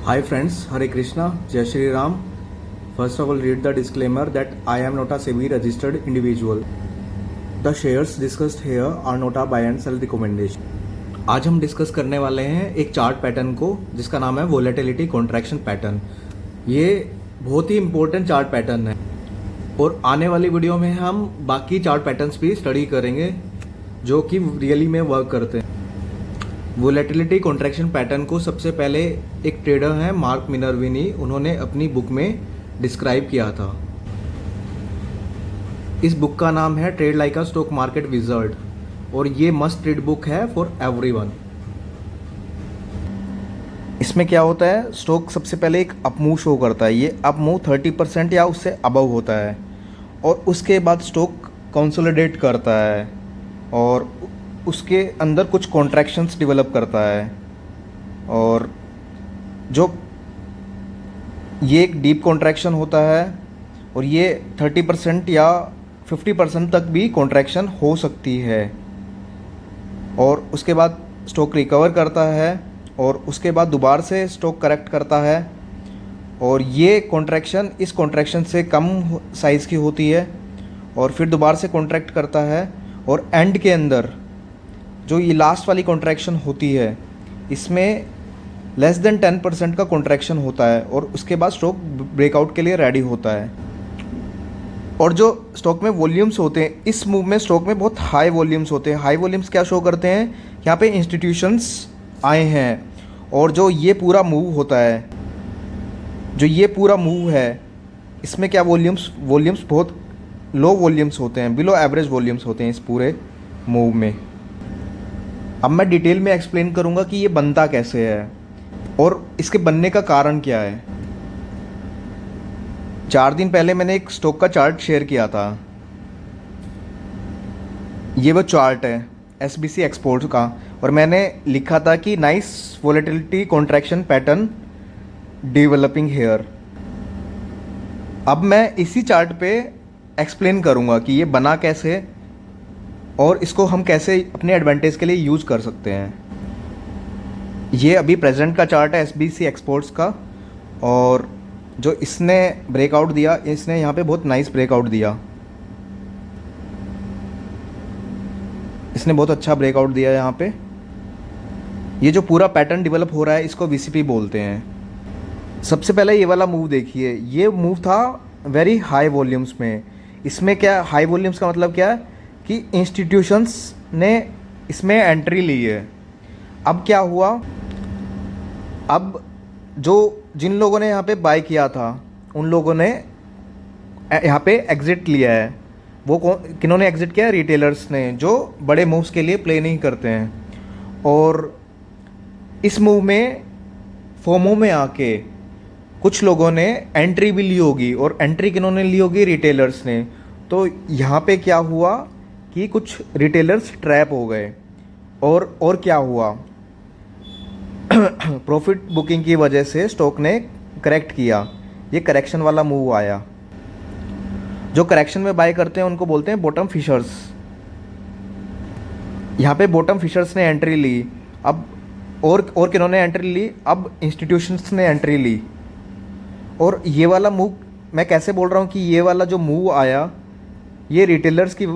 Hi friends, Hare Krishna, Jai Shri Ram. First of all, read the disclaimer that I am not a SEBI registered individual. The shares discussed here are not a buy and sell recommendation. आज हम discuss करने वाले हैं एक chart pattern को जिसका नाम है वोलेटिलिटी कॉन्ट्रैक्शन पैटर्न। ये बहुत ही इंपॉर्टेंट चार्ट पैटर्न है और आने वाली वीडियो में हम बाकी चार्ट पैटर्न्स भी स्टडी करेंगे जो कि रियली में वर्क करते हैं। वोलेटिलिटी कॉन्ट्रैक्शन पैटर्न को सबसे पहले एक ट्रेडर हैं मार्क मिनर्विनी, उन्होंने अपनी बुक में डिस्क्राइब किया था। इस बुक का नाम है trade like a stock market wizard और ये मस्ट रीड बुक है फॉर एवरीवन। इसमें क्या होता है, स्टॉक सबसे पहले एक अप मूव शो करता है। ये अप मूव 30% या उससे अबव होता है और उसके बाद स्टॉक कंसोलिडेट करता है और उसके अंदर कुछ कॉन्ट्रैक्शंस डेवलप करता है और जो ये एक डीप कॉन्ट्रैक्शन होता है और ये 30% या 50% तक भी कॉन्ट्रैक्शन हो सकती है और उसके बाद स्टॉक रिकवर करता है और उसके बाद दोबारा से स्टॉक करेक्ट करता है और ये कॉन्ट्रैक्शन इस कॉन्ट्रैक्शन से कम साइज़ की होती है और फिर दोबारा से कॉन्ट्रैक्ट करता है और एंड के अंदर जो ये लास्ट वाली कॉन्ट्रैक्शन होती है इसमें लेस देन 10% का कॉन्ट्रैक्शन होता है और उसके बाद स्टॉक ब्रेकआउट के लिए रेडी होता है। और जो स्टॉक में वॉल्यूम्स होते हैं, इस मूव में स्टॉक में बहुत हाई वॉल्यूम्स होते हैं। हाई वॉल्यूम्स क्या शो करते हैं, यहाँ पे इंस्टीट्यूशंस आए हैं और जो ये पूरा मूव होता है, जो ये पूरा मूव है, इसमें क्या वॉल्यूम्स बहुत लो वॉल्यूम्स होते हैं, बिलो एवरेज वॉल्यूम्स होते हैं इस पूरे मूव में। अब मैं डिटेल में एक्सप्लेन करूंगा कि ये बनता कैसे है और इसके बनने का कारण क्या है। 4 दिन पहले मैंने एक स्टॉक का चार्ट शेयर किया था। ये वो चार्ट है SBC एक्सपोर्ट्स का और मैंने लिखा था कि nice volatility contraction pattern developing here. अब मैं इसी चार्ट पे एक्सप्लेन करूंगा कि ये बना कैसे और इसको हम कैसे अपने एडवांटेज के लिए यूज़ कर सकते हैं। ये अभी प्रेजेंट का चार्ट है SBC एक्सपोर्ट्स का और जो इसने ब्रेकआउट दिया, इसने यहाँ पे बहुत नाइस ब्रेकआउट दिया। इसने बहुत अच्छा ब्रेकआउट दिया यहाँ पे। ये जो पूरा पैटर्न डेवलप हो रहा है इसको VCP बोलते हैं। सबसे पहले ये वाला मूव देखिए, ये मूव था वेरी हाई वॉल्यूम्स में। इसमें क्या हाई वॉल्यूम्स का मतलब क्या है कि इंस्टीट्यूशंस ने इसमें एंट्री ली है। अब क्या हुआ, अब जो जिन लोगों ने यहाँ पे बाय किया था उन लोगों ने यहाँ पे एग्ज़िट लिया है। वो किन्होंने एग्ज़िट किया है, रिटेलर्स ने, जो बड़े मूव्स के लिए प्ले नहीं करते हैं। और इस मूव में फोमो में आके कुछ लोगों ने एंट्री भी ली होगी और एंट्री किन्होंने ली होगी, रिटेलर्स ने। तो यहाँ पे क्या हुआ कि कुछ रिटेलर्स ट्रैप हो गए और क्या हुआ प्रॉफिट बुकिंग की वजह से स्टॉक ने करेक्ट किया। ये करेक्शन वाला मूव आया। जो करेक्शन में बाय करते हैं उनको बोलते हैं बॉटम फिशर्स। यहाँ पे बॉटम फिशर्स ने एंट्री ली। अब और किन्होंने एंट्री ली, अब इंस्टीट्यूशंस ने एंट्री ली। और ये वाला मूव मैं कैसे बोल रहा हूँ कि ये वाला जो मूव आया ये रिटेलर्स की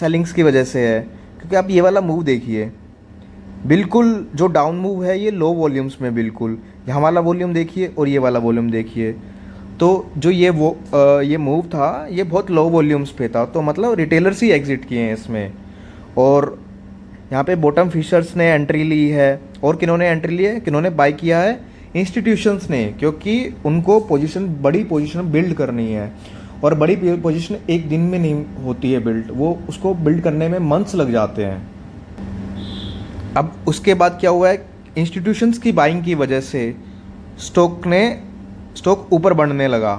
सेलिंग्स की वजह से है, क्योंकि आप ये वाला मूव देखिए, बिल्कुल जो डाउन मूव है ये लो वॉल्यूम्स में, बिल्कुल यहाँ वाला वॉल्यूम देखिए और ये वाला वॉल्यूम देखिए। तो जो ये मूव था ये बहुत लो वॉल्यूम्स पे था, तो मतलब रिटेलर्स ही एग्जिट किए हैं इसमें। और यहाँ पे बॉटम फिशर्स ने एंट्री ली है और किन्होंने एंट्री ली है, किन्होंने बाय किया है, इंस्टीट्यूशंस ने, क्योंकि उनको बड़ी पोजीशन बिल्ड करनी है और बड़ी पोजीशन एक दिन में नहीं होती है बिल्ड, वो उसको बिल्ड करने में मंथ्स लग जाते हैं। अब उसके बाद क्या हुआ है, इंस्टीट्यूशंस की बाइंग की वजह से स्टॉक ऊपर बढ़ने लगा।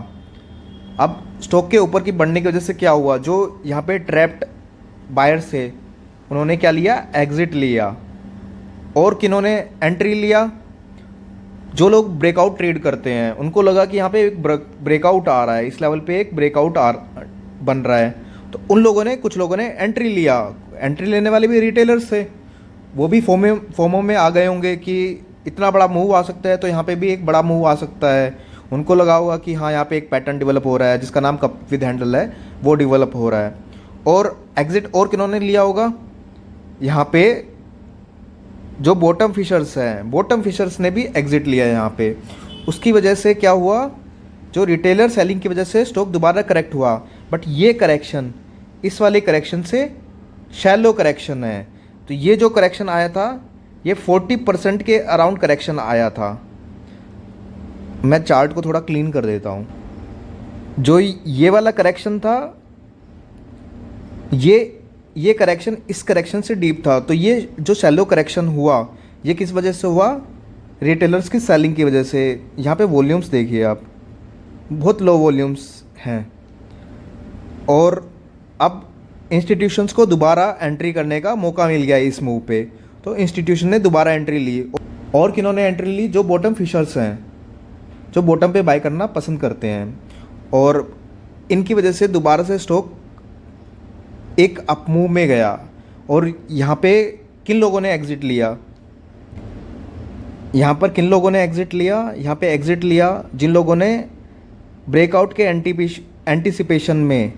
अब स्टॉक के ऊपर की बढ़ने की वजह से क्या हुआ, जो यहाँ पे ट्रैप्ड बायर्स थे उन्होंने क्या लिया, एग्जिट लिया। और किन्होंने एंट्री लिया, जो लोग ब्रेकआउट ट्रेड करते हैं उनको लगा कि यहाँ पे एक ब्रेकआउट आ रहा है, इस लेवल पे एक ब्रेकआउट बन रहा है, तो उन लोगों ने, कुछ लोगों ने एंट्री लिया। एंट्री लेने वाले भी रिटेलर्स थे, वो भी फोमो में आ गए होंगे कि इतना बड़ा मूव आ सकता है, तो यहाँ पे भी एक बड़ा मूव आ सकता है। उनको लगा होगा कि हाँ यहाँ पे एक पैटर्न डेवलप हो रहा है जिसका नाम कप विद हैंडल है, वो डेवलप हो रहा है। और एग्जिट और किन्होंने लिया होगा, यहाँ पे जो बॉटम फिशर्स हैं, बॉटम फिशर्स ने भी एग्जिट लिया है यहाँ पे। उसकी वजह से क्या हुआ, जो रिटेलर सेलिंग की वजह से स्टॉक दोबारा करेक्ट हुआ, बट ये करेक्शन इस वाले करेक्शन से शैलो करेक्शन है। तो ये जो करेक्शन आया था ये 40% के अराउंड करेक्शन आया था। मैं चार्ट को थोड़ा क्लीन कर देता हूँ। जो ये वाला करेक्शन था, ये करेक्शन इस करेक्शन से डीप था। तो ये जो शैलो करेक्शन हुआ ये किस वजह से हुआ, रिटेलर्स की सेलिंग की वजह से। यहाँ पे वॉल्यूम्स देखिए आप, बहुत लो वॉल्यूम्स हैं। और अब इंस्टीट्यूशंस को दोबारा एंट्री करने का मौका मिल गया इस मूव पे, तो इंस्टीट्यूशन ने दोबारा एंट्री ली। और किन्होंने एंट्री ली, जो बॉटम फिशर्स हैं, जो बॉटम पे बाय करना पसंद करते हैं। और इनकी वजह से दोबारा से स्टॉक एक अप मूव में गया। और यहाँ पे किन लोगों ने एग्ज़िट लिया, यहाँ पर किन लोगों ने एग्ज़िट लिया, यहाँ पे एग्ज़िट लिया जिन लोगों ने ब्रेकआउट के एंटीसिपेशन में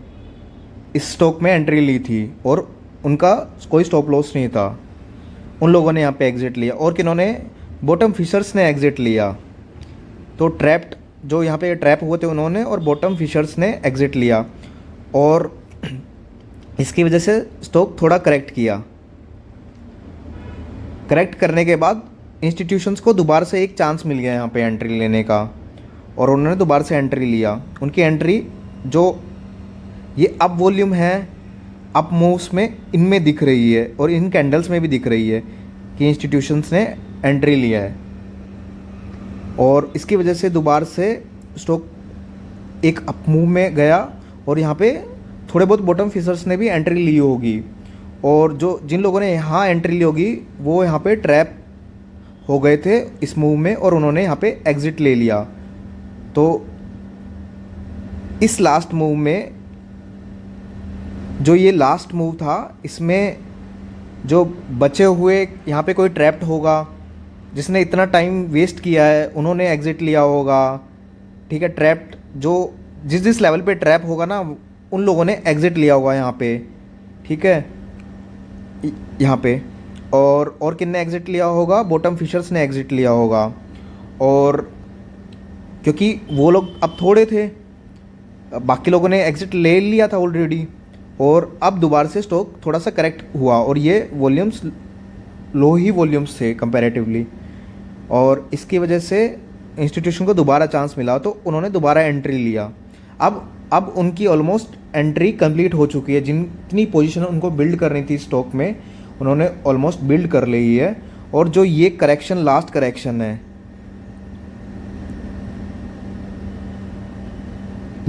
इस स्टॉक में एंट्री ली थी और उनका कोई स्टॉप लॉस नहीं था, उन लोगों ने यहाँ पे एग्ज़िट लिया। और किन्होंने, बॉटम फिशर्स ने एग्ज़िट लिया। तो ट्रैप्ड, जो यहाँ पे ट्रैप हुए थे उन्होंने, और बॉटम फिशर्स ने एग्ज़िट लिया। और इसकी वजह से स्टॉक थोड़ा करेक्ट किया। करेक्ट करने के बाद इंस्टीट्यूशंस को दोबारा से एक चांस मिल गया यहाँ पे एंट्री लेने का, और उन्होंने दोबारा से एंट्री लिया। उनकी एंट्री जो ये अप वॉल्यूम है, अप मूव्स में इनमें दिख रही है, और इन कैंडल्स में भी दिख रही है कि इंस्टीट्यूशंस ने एंट्री लिया है। और इसकी वजह से दोबारा से स्टॉक एक अप मूव में गया। और यहाँ पे थोड़े बहुत बॉटम फिशर्स ने भी एंट्री ली होगी, और जो जिन लोगों ने यहाँ एंट्री ली होगी वो यहाँ पे ट्रैप हो गए थे इस मूव में, और उन्होंने यहाँ पे एग्ज़िट ले लिया। तो इस लास्ट मूव में, जो ये लास्ट मूव था, इसमें जो बचे हुए यहाँ पे कोई ट्रैप्ड होगा जिसने इतना टाइम वेस्ट किया है, उन्होंने एग्ज़िट लिया होगा। ठीक है, ट्रैप्ड जो जिस लेवल पे ट्रैप होगा ना, उन लोगों ने एग्ज़िट लिया होगा यहाँ पे। ठीक है, यहाँ पे और किन ने एग्ज़िट लिया होगा, बॉटम फिशर्स ने एग्ज़िट लिया होगा। और क्योंकि वो लोग अब थोड़े थे, बाकी लोगों ने एग्ज़िट ले लिया था ऑलरेडी, और अब दोबारा से स्टॉक थोड़ा सा करेक्ट हुआ। और ये वॉल्यूम्स लो ही वॉल्यूम्स थे कंपैरेटिवली, और इसकी वजह से इंस्टीट्यूशन को दोबारा चांस मिला, तो उन्होंने दोबारा एंट्री लिया। अब उनकी ऑलमोस्ट एंट्री कंप्लीट हो चुकी है। जितनी पोजीशन उनको बिल्ड करनी थी स्टॉक में, उन्होंने ऑलमोस्ट बिल्ड कर ली है। और जो ये करेक्शन, लास्ट करेक्शन है,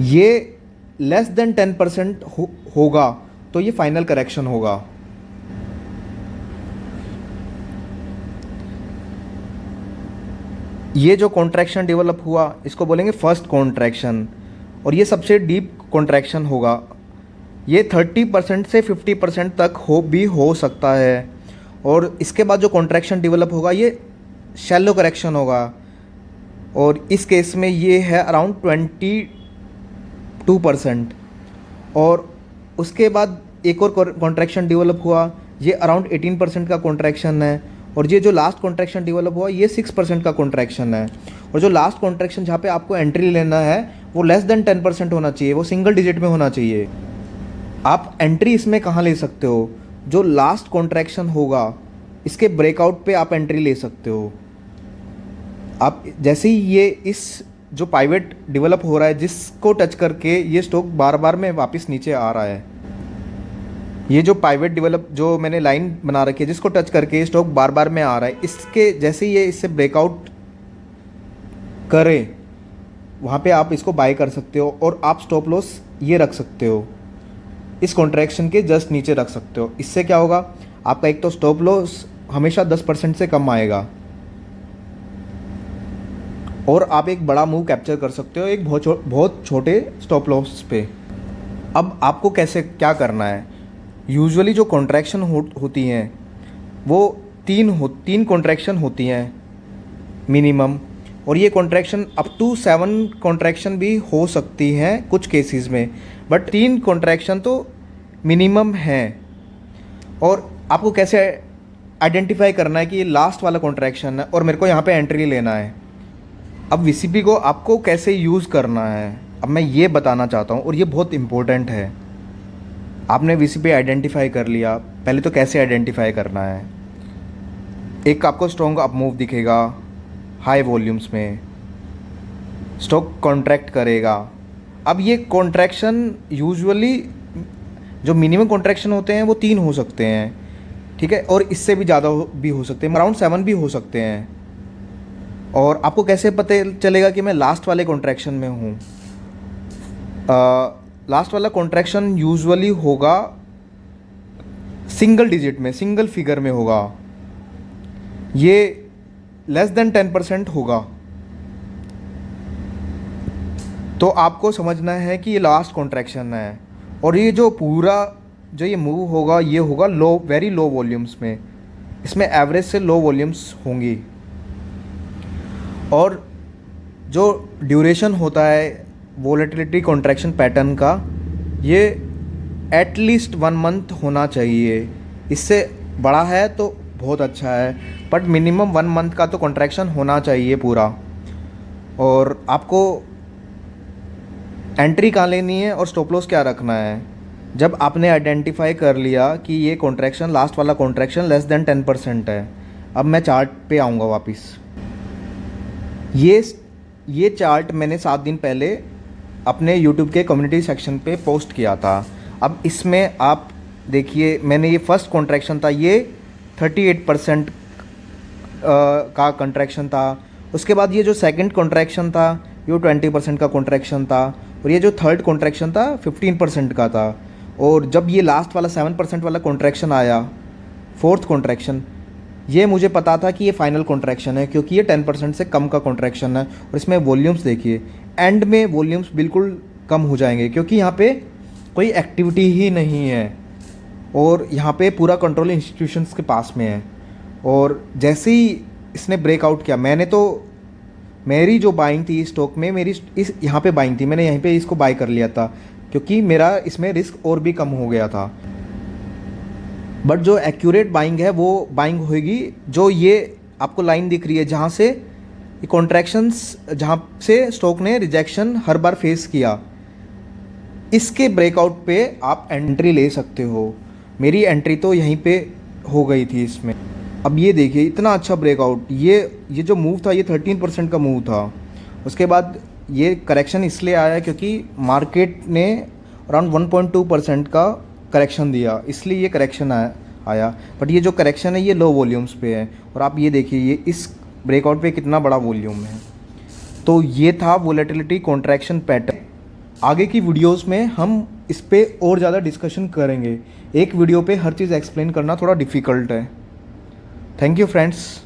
ये लेस देन 10% होगा, तो ये फाइनल करेक्शन होगा। ये जो कॉन्ट्रैक्शन डेवलप हुआ, इसको बोलेंगे फर्स्ट कॉन्ट्रैक्शन, और ये सबसे डीप कॉन्ट्रैक्शन होगा। ये 30% से 50% तक हो सकता है। और इसके बाद जो कॉन्ट्रैक्शन डेवलप होगा ये शैलो करेक्शन होगा, और इस केस में ये है अराउंड 22%। और उसके बाद एक और कॉन्ट्रैक्शन डेवलप हुआ, ये अराउंड 18% का कॉन्ट्रैक्शन है। और ये जो लास्ट कॉन्ट्रैक्शन डेवलप हुआ ये 6% का कॉन्ट्रैक्शन है। और जो लास्ट कॉन्ट्रैक्शन जहाँ पे आपको एंट्री लेना है वो लेस देन 10% होना चाहिए, वो सिंगल डिजिट में होना चाहिए। आप एंट्री इसमें कहाँ ले सकते हो, जो लास्ट कॉन्ट्रैक्शन होगा इसके ब्रेकआउट पे आप एंट्री ले सकते हो। आप जैसे ही ये इस जो पाइवेट डेवलप हो रहा है, जिसको टच करके ये स्टॉक बार बार में वापस नीचे आ रहा है, ये जो पाइवेट डेवलप जो मैंने लाइन बना रखी है जिसको टच करके स्टॉक बार बार में आ रहा है, इसके जैसे ही ये इससे ब्रेकआउट करे, वहाँ पे आप इसको बाय कर सकते हो। और आप स्टॉप लॉस ये रख सकते हो, इस कॉन्ट्रैक्शन के जस्ट नीचे रख सकते हो। इससे क्या होगा, आपका एक तो स्टॉप लॉस हमेशा 10% से कम आएगा, और आप एक बड़ा मूव कैप्चर कर सकते हो एक बहुत छोटे स्टॉप लॉस पे। अब आपको कैसे क्या करना है, यूजुअली जो कॉन्ट्रैक्शन होती हैं वो तीन कॉन्ट्रैक्शन होती हैं। मिनिमम, और ये कॉन्ट्रैक्शन अप टू 7 कॉन्ट्रैक्शन भी हो सकती हैं कुछ केसेस में, बट 3 कॉन्ट्रैक्शन तो मिनिमम है। और आपको कैसे आइडेंटिफाई करना है कि ये लास्ट वाला कॉन्ट्रैक्शन है और मेरे को यहाँ पे एंट्री लेना है। अब वीसीपी को आपको कैसे यूज़ करना है, अब मैं ये बताना चाहता हूँ, और ये बहुत इम्पोर्टेंट है। आपने वीसीपी आइडेंटिफाई कर लिया, पहले तो कैसे आइडेंटिफाई करना है। एक आपको स्ट्रॉन्ग अप मूव दिखेगा हाई वॉल्यूम्स में, स्टॉक कॉन्ट्रैक्ट करेगा। अब ये कॉन्ट्रैक्शन यूजुअली जो मिनिमम कॉन्ट्रैक्शन होते हैं वो 3 हो सकते हैं, ठीक है, और इससे भी ज़्यादा भी हो सकते हैं, अराउंड 7 भी हो सकते हैं। और आपको कैसे पता चलेगा कि मैं लास्ट वाले कॉन्ट्रैक्शन में हूँ? लास्ट वाला कॉन्ट्रैक्शन यूजुअली होगा सिंगल डिजिट में, सिंगल फिगर में होगा, ये लेस देन 10% होगा। तो आपको समझना है कि ये लास्ट कॉन्ट्रैक्शन है, और ये जो पूरा जो ये मूव होगा ये होगा लो, वेरी लो वॉल्यूम्स में, इसमें एवरेज से लो वॉल्यूम्स होंगी। और जो ड्यूरेशन होता है वोलेटिलिटी कॉन्ट्रैक्शन पैटर्न का, ये एटलीस्ट 1 मंथ होना चाहिए। इससे बड़ा है तो बहुत अच्छा है, बट मिनिमम 1 मंथ का तो कॉन्ट्रैक्शन होना चाहिए पूरा। और आपको एंट्री कहाँ लेनी है और स्टॉप लॉस क्या रखना है, जब आपने आइडेंटिफाई कर लिया कि ये कॉन्ट्रैक्शन, लास्ट वाला कॉन्ट्रैक्शन लेस देन 10% है। अब मैं चार्ट पे आऊँगा वापस। ये चार्ट मैंने 7 दिन पहले अपने YouTube के कम्युनिटी सेक्शन पे पोस्ट किया था। अब इसमें आप देखिए, मैंने ये फर्स्ट कॉन्ट्रैक्शन था, ये 38% का कॉन्ट्रैक्शन था। उसके बाद ये जो सेकंड कॉन्ट्रैक्शन था ये 20% का कॉन्ट्रैक्शन था, और ये जो थर्ड कॉन्ट्रैक्शन था 15% का था। और जब ये लास्ट वाला 7% वाला कॉन्ट्रैक्शन आया, फोर्थ कॉन्ट्रैक्शन, ये मुझे पता था कि ये फाइनल कॉन्ट्रैक्शन है, क्योंकि ये 10% से कम का कॉन्ट्रैक्शन है। और इसमें वॉल्यूम्स देखिए, एंड में वॉल्यूम्स बिल्कुल कम हो जाएंगे, क्योंकि यहाँ पे कोई एक्टिविटी ही नहीं है, और यहाँ पे पूरा कंट्रोल इंस्टीट्यूशंस के पास में है। और जैसे ही इसने ब्रेकआउट किया, मेरी जो बाइंग थी स्टॉक में, मेरी इस यहाँ पे बाइंग थी, मैंने यहीं पे इसको बाय कर लिया था, क्योंकि मेरा इसमें रिस्क और भी कम हो गया था। बट जो एक्यूरेट बाइंग है वो बाइंग होगी जो ये आपको लाइन दिख रही है, जहाँ से कॉन्ट्रैक्शंस, जहाँ से स्टॉक ने रिजेक्शन हर बार फेस किया, इसके ब्रेकआउट पे आप एंट्री ले सकते हो। मेरी एंट्री तो यहीं पे हो गई थी इसमें। अब ये देखिए, इतना अच्छा ब्रेकआउट, ये जो मूव था ये 13% का मूव था। उसके बाद ये करेक्शन इसलिए आया क्योंकि मार्केट ने अराउंड 1.2% का करेक्शन दिया, इसलिए ये करेक्शन आया। बट ये जो करेक्शन है ये लो वॉल्यूम्स पे है, और आप ये देखिए ये इस ब्रेकआउट पे कितना बड़ा वॉल्यूम है। तो ये था वोलेटिलिटी कॉन्ट्रैक्शन पैटर्न। आगे की वीडियोस में हम इस पे और ज़्यादा डिस्कशन करेंगे। एक वीडियो पे हर चीज़ एक्सप्लेन करना थोड़ा डिफ़िकल्ट है। Thank you friends.